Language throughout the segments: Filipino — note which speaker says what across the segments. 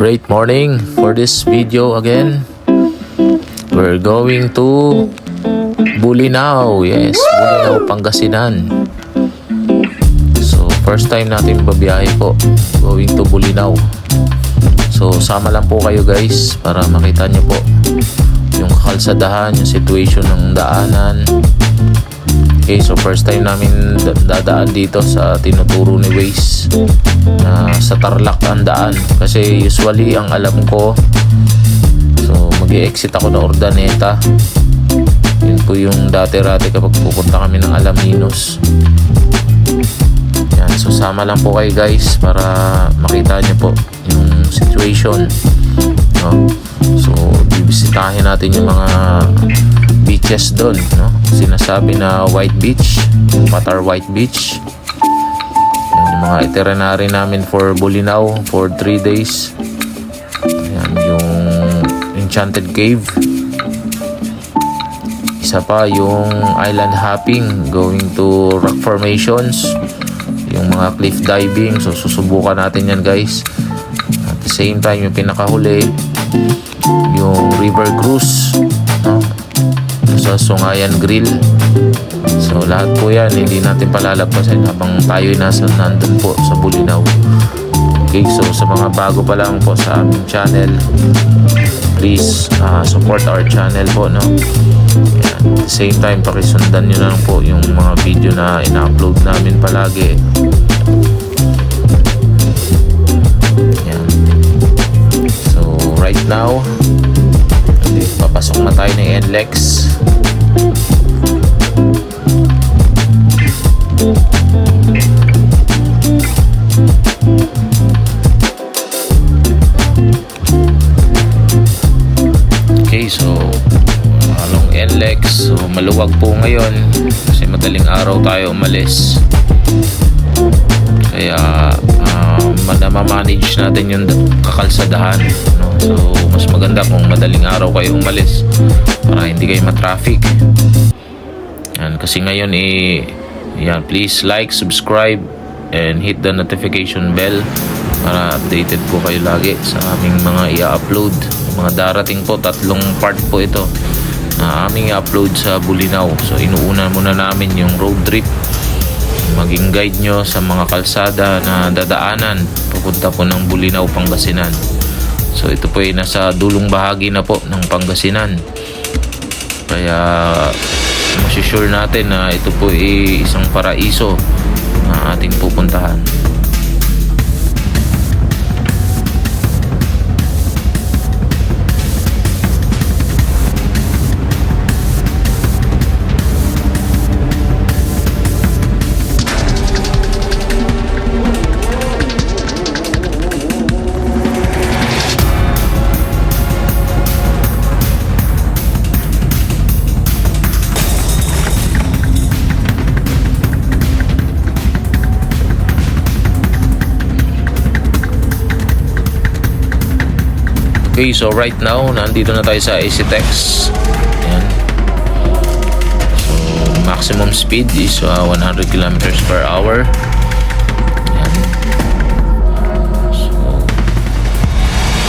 Speaker 1: Great morning. For this video again, we're going to Bolinao. Yes, Bolinao, Pangasinan. So first time natin babiyahe po, going to Bolinao. So sama lang po kayo guys para makita nyo po yung kalsadahan, yung situation ng daanan. Okay, so first time namin dadaan dito sa tinuturo ni Waze na sa Tarlac ang daan. Kasi usually ang alam ko, so mag-i-exit ako na Urdaneta. Yun po yung dati-rati kapag pupunta kami ng Alaminos. Yan, so sama lang po kayo guys para makita nyo po yung situation, no? So bibisitahin natin yung mga beaches doon, no? Sinasabi na White Beach, Patar White Beach. Yan, yung mga itinerary namin for Bolinao for 3 days. Yan, yung Enchanted Cave. Isa pa yung island hopping, going to rock formations, yung mga cliff diving. So susubukan natin yan guys. At the same time, yung pinakahuli, yung river cruise, no? Sa Songayan Grill. So lahat po yan hindi natin palalagpasin habang tayo nandun po sa Bolinao. Okay, so sa mga bago pa lang po sa aming channel, please support our channel po, no? Yan. At the same time, pakisundan nyo lang po yung mga video na ina-upload namin palagi. Yan. So right now, papasok na tayo ng NLEX. Okay, so along NLEX, so maluwag po ngayon kasi madaling araw tayo umalis. Kaya manage natin yung kakalsadahan, no? So mas maganda kung madaling araw kayo umalis para hindi kayo ma-traffic. Yan, kasi ngayon yan, please like, subscribe and hit the notification bell para updated po kayo lagi sa aming mga i-upload. Mga darating po, 3 part po ito na aming i-upload sa Bolinao. So inuuna muna namin yung road trip, maging guide nyo sa mga kalsada na dadaanan papunta po ng Bolinao, Pangasinan. So ito po ay nasa dulong bahagi na po ng Pangasinan. Kaya masisure natin na ito po ay isang paraiso na ating pupuntahan. Okay, so right now, nandito na tayo sa ECTEX. Ayan. So, maximum speed is 100 kilometers per hour. Ayan. So,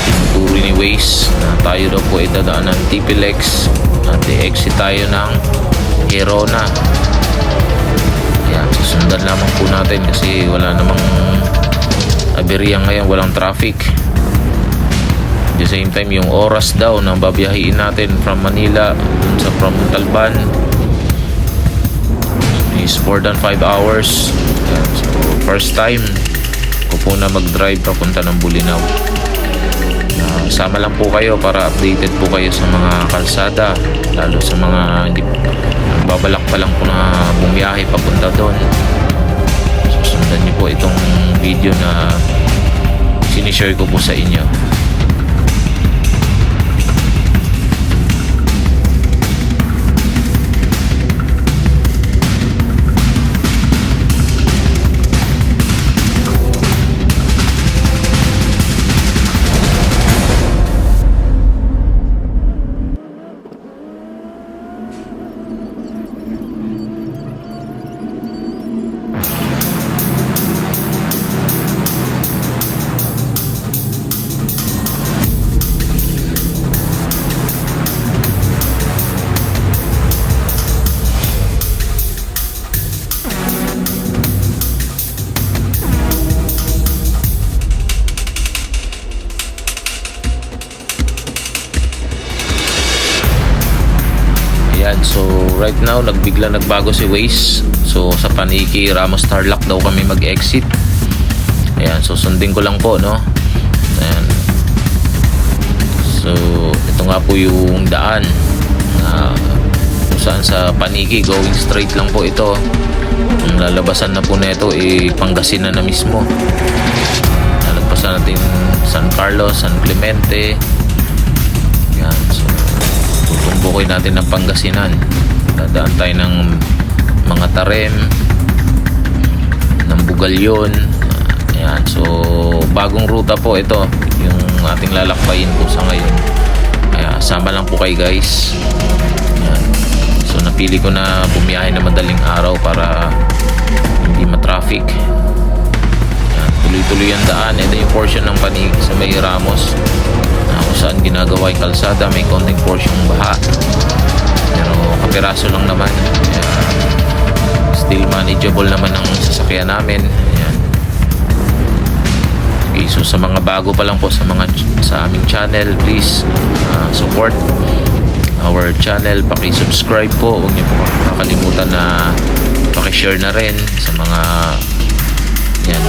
Speaker 1: tinuturo ni Waze na tayo daw po itadaan ng TPLEX at i-exit tayo ng Herona. Ayan, susundan lamang po natin kasi wala namang aberya ngayon, walang traffic. At the same time, yung oras daw na babiyahiin natin from Manila dun sa from Montalban is more than 5 hours. So first time ko po na mag-drive papunta ng Bolinao. Sama lang po kayo para updated po kayo sa mga kalsada, lalo sa mga hindi babalak pa lang po na bumiyahe papunta doon. Susundan niyo po itong video na sinishare ko po sa inyo. right now, nagbago si Waze. So sa Paniki Ramos Tarlac daw kami mag-exit. Ayan, so sundin ko lang po, no. Ayan. So ito nga po yung daan na kung saan sa Paniki, going straight lang po ito. Ang lalabasan na po nito Pangasinan na mismo. Nalagpasan natin San Carlos, San Clemente. Yan, so tutumbukin natin ng Pangasinan. Dadaan tayo ng mga Tarem, ng Bugalyon. Yan, so bagong ruta po ito yung ating lalakbayin po sa ngayon. Kaya sama lang po kayo guys. Yan. So napili ko na bumiyahe na madaling araw para hindi matraffic. Yan, tuloy-tuloy ang daan. Ito yung portion ng Paniki sa may Ramos na kung saan ginagawa yung kalsada. May konting portion baha, pero kapiraso lang naman. Kaya still manageable naman ang sasakyan namin. Ayan. Okay, so sa mga bago pa lang po sa aming channel, please support our channel, paki-subscribe po. Huwag niyo po kakalimutan na paki-share na rin sa mga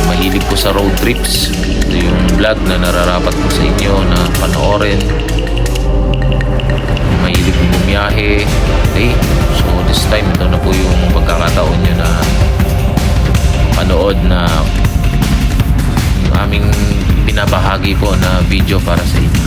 Speaker 1: mahilig po sa road trips. Ito yung vlog na nararapat po sa inyo na panoorin. Mahilig po bumiyahe. Okay, so this time ito na po yung pagkakataon nyo na panood na yung aming binabahagi po na video para sa inyo.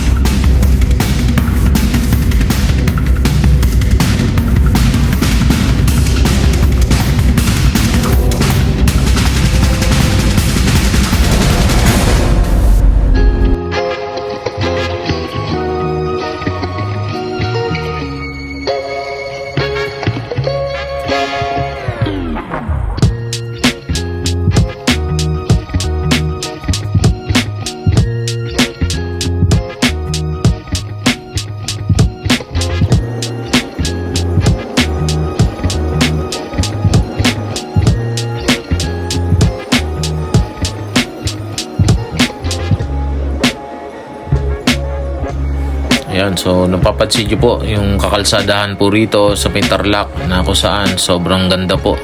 Speaker 1: Ayan, so napapansin nyo po yung kakalsadahan po rito sa Tarlac na kung saan sobrang ganda po.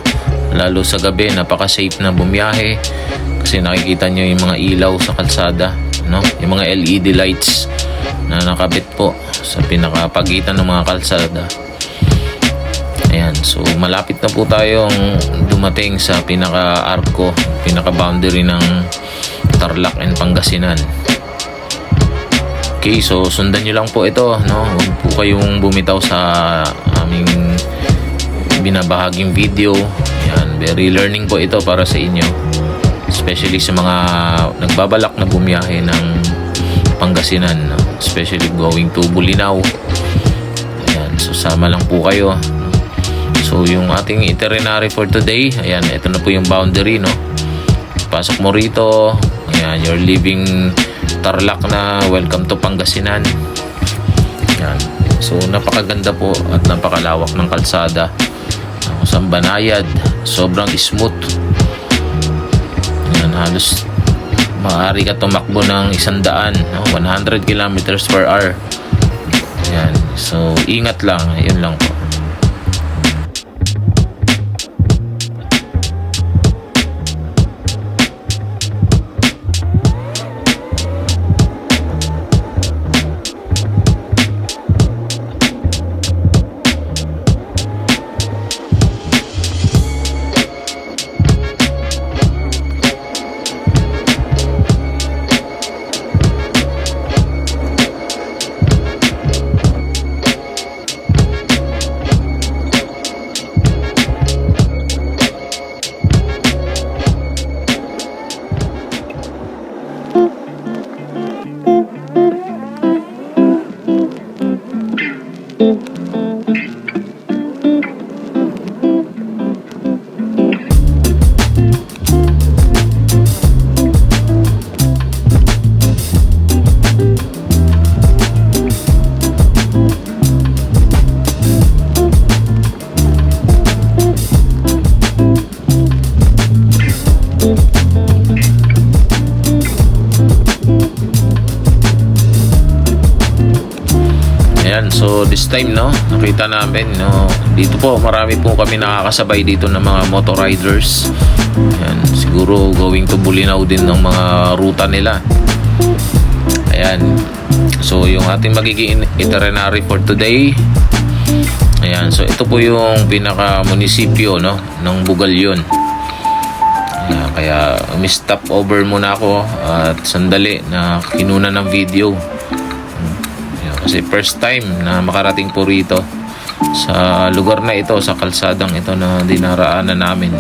Speaker 1: Lalo sa gabi, napaka-safe na bumiyahe kasi nakikita nyo yung mga ilaw sa kalsada, no? Yung mga LED lights na nakabit po sa pinakapagitan ng mga kalsada. Ayan, so malapit na po tayong dumating sa pinaka-arco, pinaka-boundary ng Tarlac and Pangasinan. Okay, so sundan nyo lang po ito, no? Huwag po kayong bumitaw sa aming binabahaging video. Yan, very learning po ito para sa inyo, especially sa mga nagbabalak na bumiyahe ng Pangasinan, no? Especially going to Bulinaw. Ayan, so sama lang po kayo. So yung ating itinerary for today, ayan, ito na po yung boundary, no? Pasok mo rito, ayan, you're leaving Tarlac na, welcome to Pangasinan. Yan. So napakaganda po at napakalawak ng kalsada. Sa banayad, sobrang smooth. Yan, halos maaari ka tumakbo ng 100, no? 100 kilometers per hour. Yan. So ingat lang, yun lang po. Ayan, so this time, no, nakita namin, no, dito po, marami po kami nakakasabay dito ng mga motor riders. Ayan, siguro going to Bulinaw din ng mga ruta nila. Ayan, so yung ating magiging itinerary for today. Ayan, so ito po yung pinaka-munisipyo, no, ng Bugalyon. Ayan, kaya stop over muna ako at sandali na kinuna ng video. Kasi first time na makarating po rito sa lugar na ito, sa kalsadang ito na dinaraanan namin.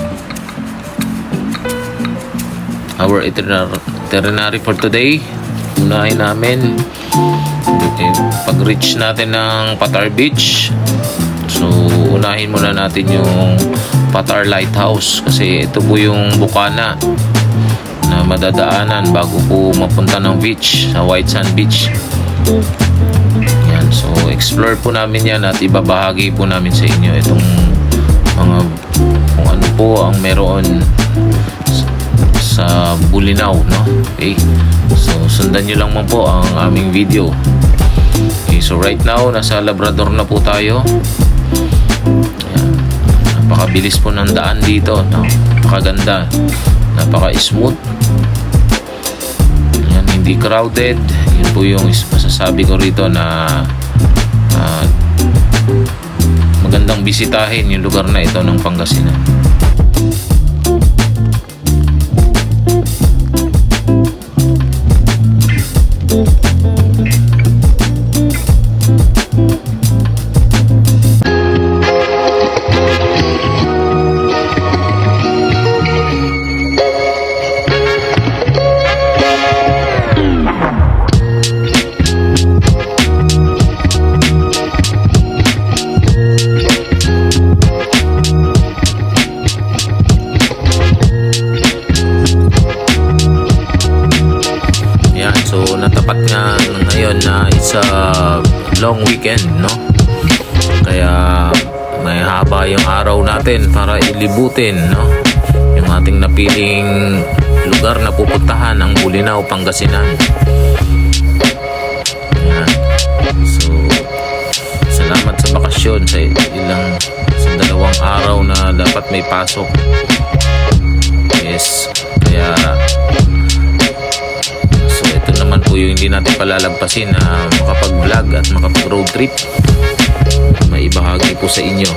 Speaker 1: Our itinerary for today, unahin namin pag-reach natin ng Patar Beach. So unahin muna natin yung Patar Lighthouse kasi ito po yung bukana na madadaanan bago po mapunta ng beach, sa White Sand Beach. Yan, so explore po namin yan at ibabahagi po namin sa inyo itong mga kung ano po ang meron sa Bulinaw, no? Okay, so sundan nyo lang man po ang aming video. Okay, so right now nasa Labrador na po tayo. Ayan, napakabilis po ng daan dito, no? Napakaganda, napaka-smooth. Ayan, hindi crowded. Yun po yung masasabi ko rito na magandang bisitahin yung lugar na ito ng Pangasinan. So natapat nga ngayon na it's a long weekend, no? Kaya may haba yung araw natin para ilibutin, no, yung ating napiling lugar na pupuntahan, ang Bulinaw, Pangasinan. Ayan. So salamat sa bakasyon, sa dalawang araw na dapat may pasok. Yes, kaya naman po yung hindi natin palalagpasin na makapag-vlog at makapag-road trip, maibahagi po sa inyo.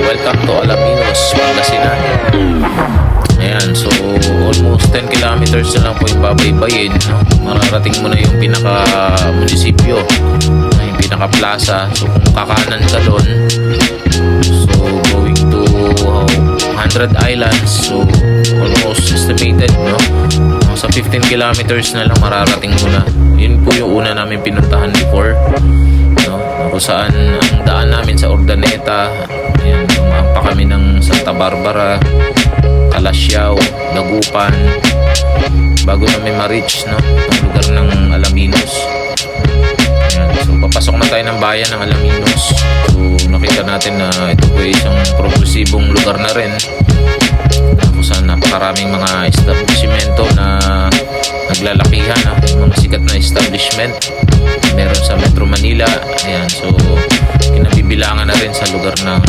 Speaker 1: Welcome to Alaminos, Pangasinan. Ayan, so almost 10 kilometers na lang po yung babaybayin, no? Mararating mo na yung pinaka-munisipyo, yung pinaka-plaza. So kung kakanan ka doon, so going to 100 Islands, so almost estimated, no? Sa 15 kilometers na lang mararating mo na. Yun po yung una namin pinuntahan before, no? Kung saan ang daan namin sa Urdaneta. Ayan, dumaan pa kami ng Santa Barbara, Calasiao, Dagupan. bago namin ma-reach, no, ang lugar ng Alaminos. Ayan, so papasok na tayo ng bayan ng Alaminos. So nakita natin na ito po ay isang progresibong lugar na rin, kung saan napakaraming mga establishmento na naglalakihan, no? Yung mga sikat na establishment meron sa Metro Manila. Ayan, so kinabibilangan na rin sa lugar ng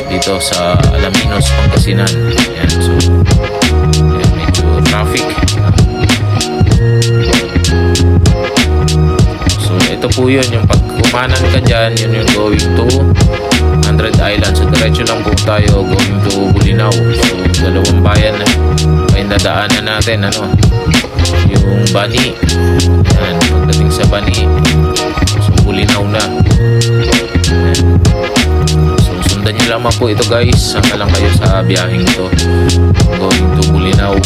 Speaker 1: dito sa Alaminos, Pangasinan. Ayan, so ayan, medyo traffic. So ito po yun, yung pag kumanan ka dyan, yun yung going to 100 Island. So diretso lang po tayo going to Bolinao. So dalawang bayan na ay nadaanan natin, ano, yung Bani. Ayan, pagdating sa Bani, so Bolinao na. Ayan. So sundan nyo lamang po ito guys, sama lang kayo sa biyaheng ito going to Bolinao.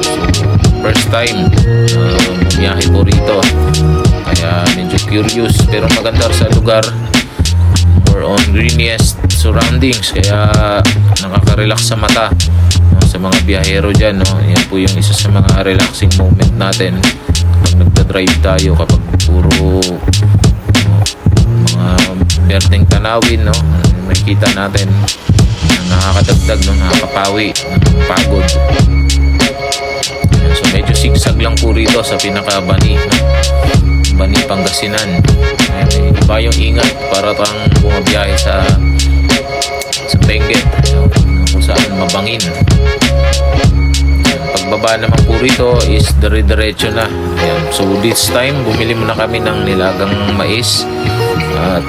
Speaker 1: So first time bumiyahe po rito, kaya medyo curious, pero maganda sa lugar, more on greeniest surroundings, kaya nakaka-relax sa mata, no, sa mga biyahero dyan, no. Yan po yung isa sa mga relaxing moment natin kapag nagda-drive tayo, kapag puro mga berdeng tanawin, no, makikita natin na nakakadagdag, no, nakakapawi ng pagod. Yan, so medyo sigsag lang po rito sa pinaka-Bani, no? Bani, Pangasinan. Ayan, iba yung ingat para tang bumabiyahe sa Benguet, kung saan mabangin. Ayan, pagbaba naman po rito is dire-diretso na. Ayan, so this time bumili muna kami ng nilagang mais at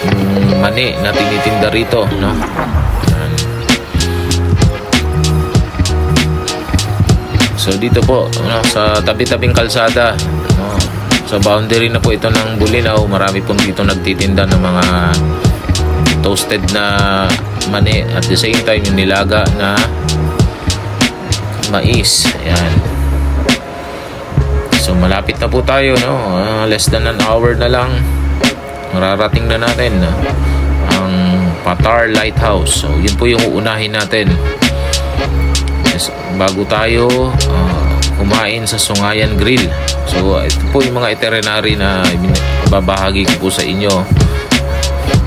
Speaker 1: yung mani na tinitinda rito, no? Ayan. So dito po, no, sa tabi-tabing kalsada, no, sa boundary na po ito ng Bolinao, marami pong dito nagtitinda ng mga toasted na mani, at the same time yung nilaga na mais. Ayan. So malapit na po tayo, no, less than an hour na lang mararating na natin ang Patar Lighthouse. So yun po yung uunahin natin bago tayo kumain sa Sungayan Grill. So ito po yung mga itinerary na babahagi ko po sa inyo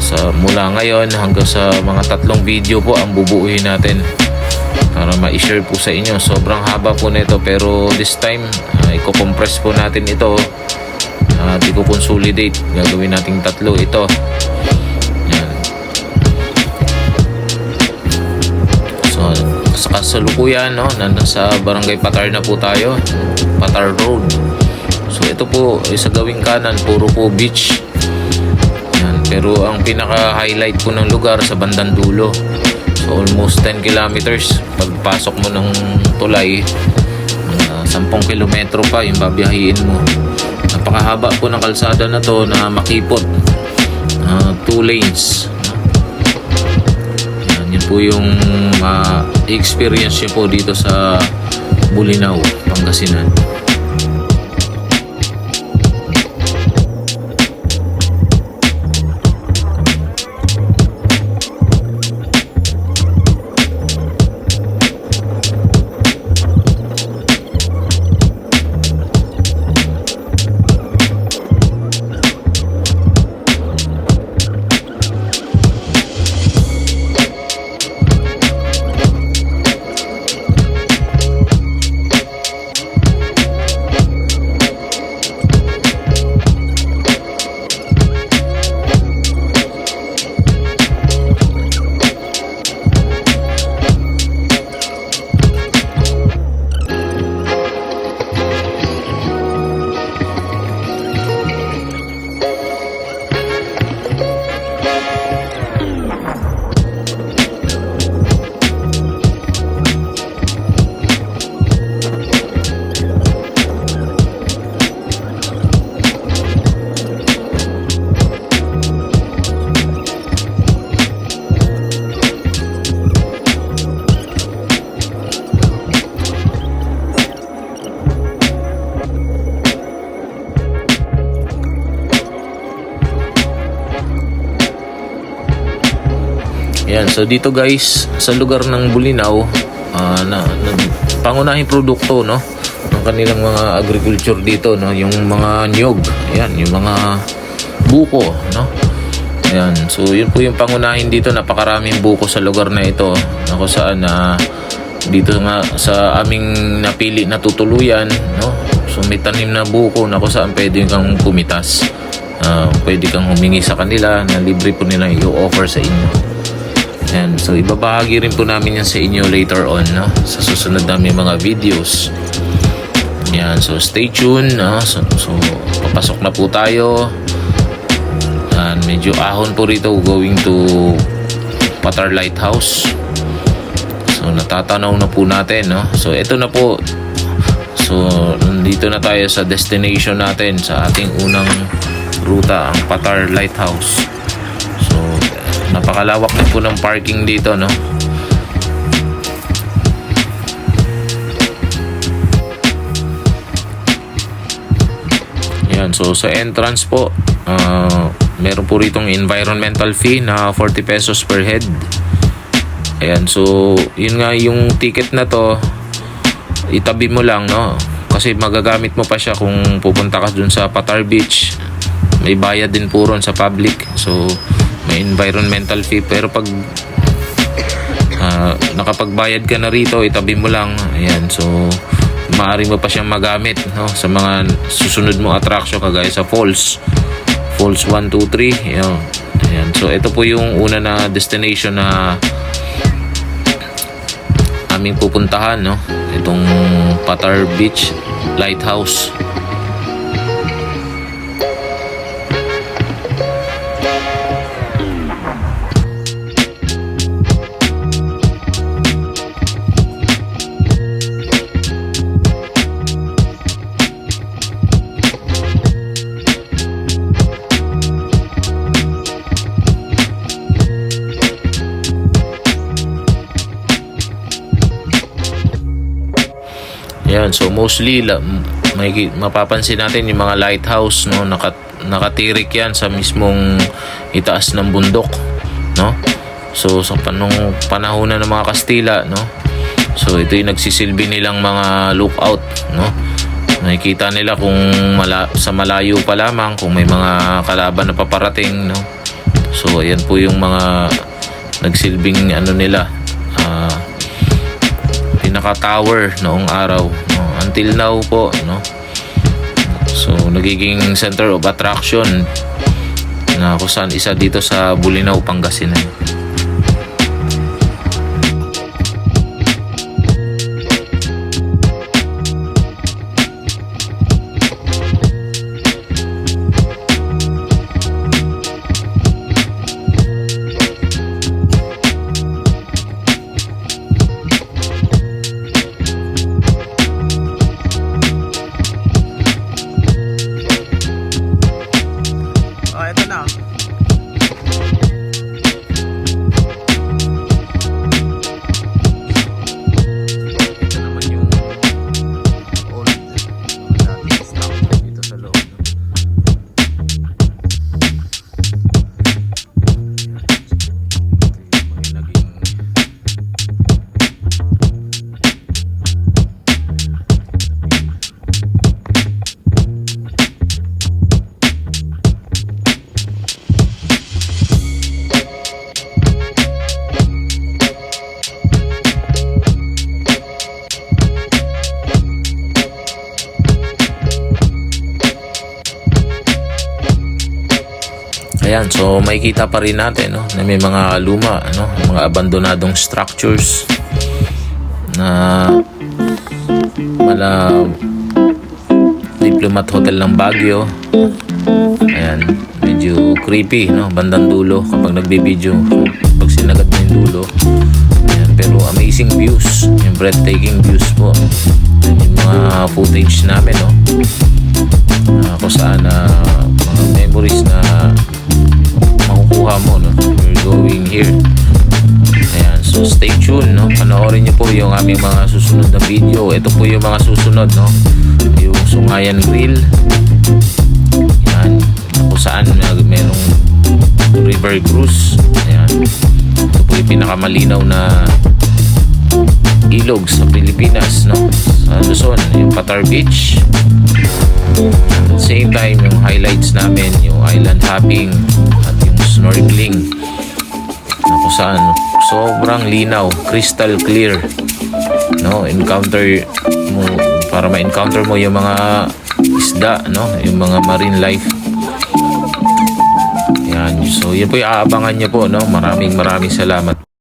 Speaker 1: sa mula ngayon hanggang sa mga 3 video po ang bubuuhin natin para ma-share po sa inyo. Sobrang haba po nito, pero this time i-compress po natin ito at i-consolidate. Gagawin nating 3 ito. Yan. So sa kasalukuyan, no, nasa Barangay Patar na po tayo, Patar Road. So ito po sa gawing kanan, puro po beach. Yan. Pero ang pinaka-highlight po ng lugar sa bandang dulo. So almost 10 kilometers. Pagpasok mo ng tulay, 10 kilometro pa yung babiyahiin mo. Napakahaba po ng kalsada na to na makipot. 2 lanes. Yan po yung experience nyo po dito sa Bolinao, Pangasinan. Yan, so dito guys, sa lugar ng Bolinao, pangunahing produkto, no, ng kanilang mga agriculture dito, no, yung mga niyog, ayan, yung mga buko, no. Ayan, so yun po yung pangunahin dito. Napakaraming buko sa lugar na ito, na kung saan dito nga sa aming napili na tutuluyan, no, so may tanim na buko na kung saan pwede kang kumitas. Pwede kang humingi sa kanila na libre po nila i-offer sa inyo. Ayan, so ibabahagi rin po namin yan sa inyo later on, no, sa susunod namin mga videos. Ayan, so stay tuned, no? So papasok na po tayo. Medyo ahon po rito going to Patar Lighthouse. So natatanaw na po natin, no? So ito na po. So nandito na tayo sa destination natin, sa ating unang ruta, ang Patar Lighthouse. So napakalawak na po ng parking dito, no? Yan, so sa entrance po, meron po ritong environmental fee na 40 pesos per head. Ayan, so yun nga, yung ticket na to itabi mo lang, no, kasi magagamit mo pa siya kung pupunta ka dun sa Patar Beach. May bayad din po ron sa public, so may environmental fee. Pero pag nakapagbayad ka na rito, itabi mo lang. Ayan, so maaari mo pa siyang magamit, no, sa mga susunod mong attraction, kagaya sa Falls 1, 2, 3. Ayan. So ito po yung una na destination na aming pupuntahan, no, itong Patar Beach Lighthouse. Ayan, so mostly mapapansin natin yung mga lighthouse, no, nakatirik yan sa mismong itaas ng bundok, no. So sa panahon ng mga Kastila, no, so ito yung nagsisilbi nilang mga lookout, no. Nakikita nila kung sa malayo pa lamang kung may mga kalaban na paparating, no. So ayan po yung mga nagsilbing nila, pinaka-tower noong araw, no? Until now po, no. So nagiging center of attraction na kung saan isa dito sa Bulinaw, Pangasinan. Ayan, so makikita pa rin natin, no, na may mga luma, no, mga abandonadong structures na Diplomat Hotel ng Baguio. Ayan, medyo creepy, no, bandang dulo kapag nagbibideo, pag sinagad mo yung dulo. Ayan, pero amazing views, yung breathtaking views po. Ayan, yung mga footage namin, no, kung saan mga memories na makukuha mo, no, we're going here. Ayan, so stay tuned, no, panoorin nyo po yung aming mga susunod na video. Ito po yung mga susunod, no, yung Sungayan Grill. Ayan, kung saan merong river cruise. Ayan, ito po yung pinakamalinaw na ilog sa Pilipinas, no? Sa Luzon, yung Patar Beach. At same time, yung highlights namin, yung island hopping at yung snorkeling, na kung saan sobrang linaw, crystal clear, no? Para ma-encounter mo yung mga isda, no? Yung mga marine life. Yan. So, yun po yung aabangan nyo po, no? Maraming salamat.